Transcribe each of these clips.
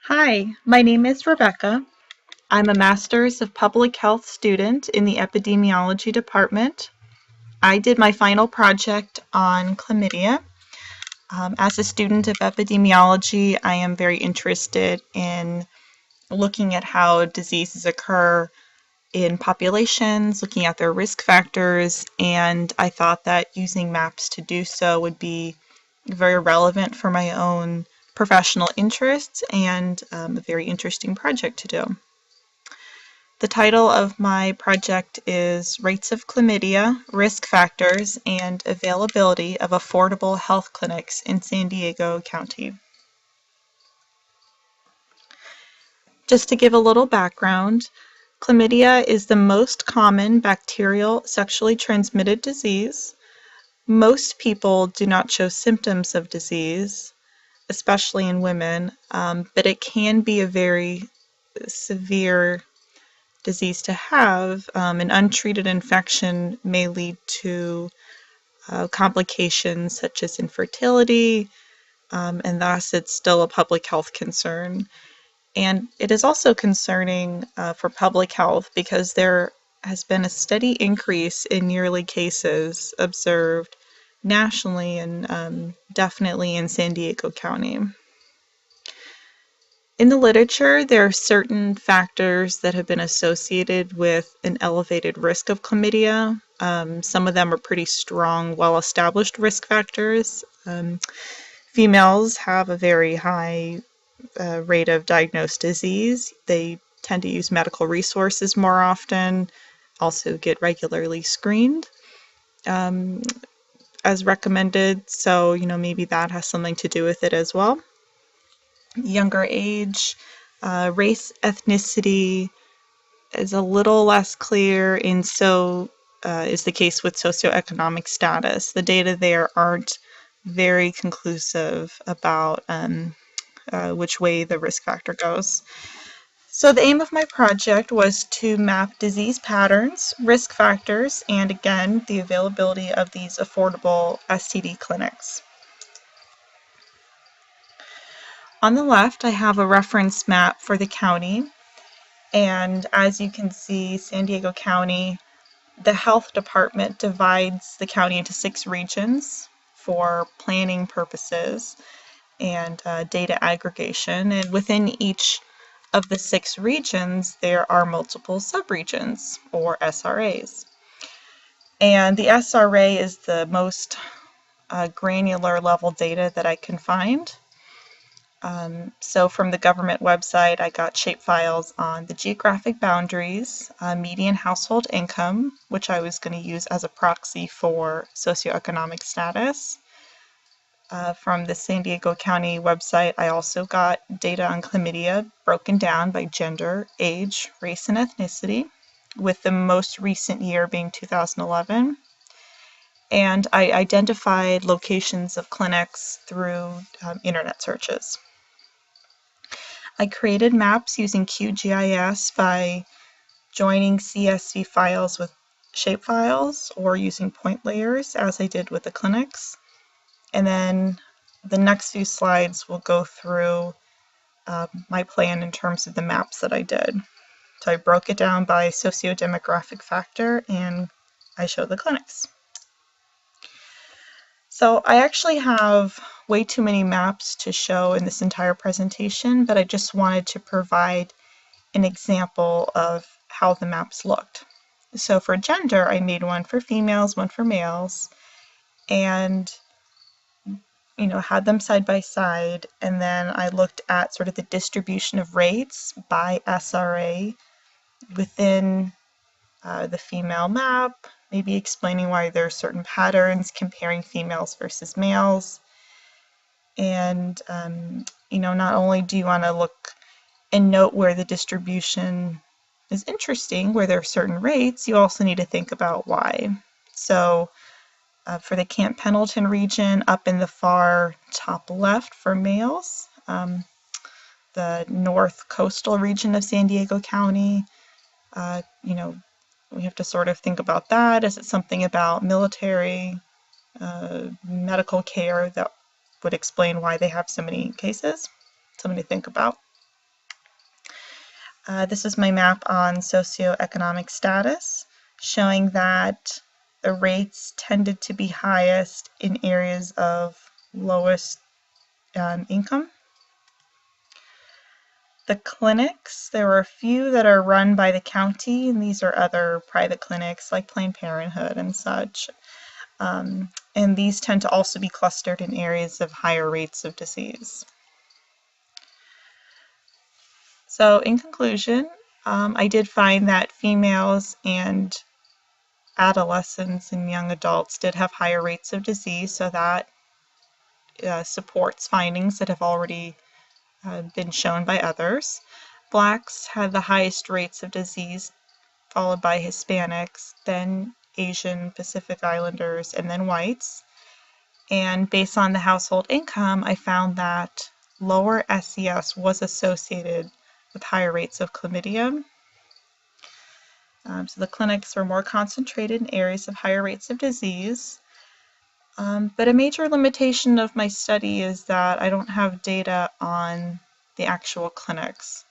Hi, my name is Rebecca. I'm a Master's of Public Health student in the Epidemiology department. I did my final project on chlamydia. As a student of epidemiology, I am very interested in looking at how diseases occur in populations, looking at their risk factors, and I thought that using maps to do so would be very relevant for my own professional interests and a very interesting project to do. The title of my project is Rates of Chlamydia, Risk Factors, and Availability of Affordable Health Clinics in San Diego County. Just to give a little background, chlamydia is the most common bacterial sexually transmitted disease. Most people do not show symptoms of disease, especially in women, but it can be a very severe disease to have. An untreated infection may lead to complications such as infertility, and thus it's still a public health concern. And it is also concerning for public health because there has been a steady increase in yearly cases observed nationally and definitely in San Diego County. In the literature, there are certain factors that have been associated with an elevated risk of chlamydia. Some of them are pretty strong, well-established risk factors. Females have a very high rate of diagnosed disease. They tend to use medical resources more often, also get regularly screened as recommended. So, maybe that has something to do with it as well. Younger age, race, ethnicity is a little less clear, and so is the case with socioeconomic status. The data there aren't very conclusive about which way the risk factor goes. So the aim of my project was to map disease patterns, risk factors, and again, the availability of these affordable STD clinics. On the left, I have a reference map for the county, and as you can see, San Diego County, the health department divides the county into 6 regions for planning purposes and data aggregation, and within each of the 6 regions, there are multiple subregions, or SRAs. And the SRA is the most granular level data that I can find. So from the government website, I got shapefiles on the geographic boundaries, median household income, which I was going to use as a proxy for socioeconomic status. From the San Diego County website, I also got data on chlamydia broken down by gender, age, race, and ethnicity, with the most recent year being 2011. And I identified locations of clinics through internet searches. I created maps using QGIS by joining CSV files with shapefiles or using point layers, as I did with the clinics. And then the next few slides will go through my plan in terms of the maps that I did. So I broke it down by socio-demographic factor, and I show the clinics. So I actually have way too many maps to show in this entire presentation, but I just wanted to provide an example of how the maps looked. So for gender, I made one for females, one for males, and had them side by side, and then I looked at sort of the distribution of rates by SRA within the female map, maybe explaining why there are certain patterns comparing females versus males. And, not only do you want to look and note where the distribution is interesting, where there are certain rates, you also need to think about why. So for the Camp Pendleton region, up in the far top left for males, the north coastal region of San Diego County, we have to sort of think about that. Is it something about military, medical care that would explain why they have so many cases? Something to think about. This is my map on socioeconomic status, showing that the rates tended to be highest in areas of lowest income. The clinics, there were a few that are run by the county, and these are other private clinics like Planned Parenthood and such. And these tend to also be clustered in areas of higher rates of disease. So in conclusion, I did find that females and adolescents and young adults did have higher rates of disease, so that supports findings that have already been shown by others. Blacks had the highest rates of disease, followed by Hispanics, then Asian, Pacific Islanders, and then whites. And based on the household income, I found that lower SES was associated with higher rates of chlamydia. So the clinics were more concentrated in areas of higher rates of disease. But a major limitation of my study is that I don't have data on the actual clinics.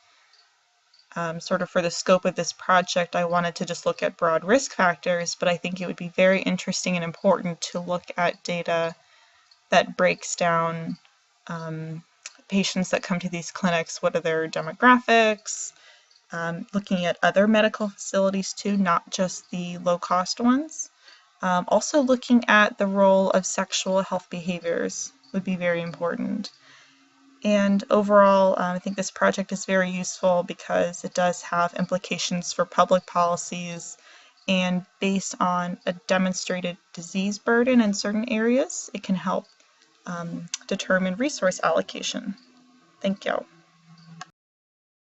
Sort of for the scope of this project, I wanted to just look at broad risk factors, but I think it would be very interesting and important to look at data that breaks down patients that come to these clinics, what are their demographics, looking at other medical facilities too, not just the low-cost ones. Also looking at the role of sexual health behaviors would be very important. And overall, I think this project is very useful because it does have implications for public policies, and based on a demonstrated disease burden in certain areas, it can help determine resource allocation. Thank you.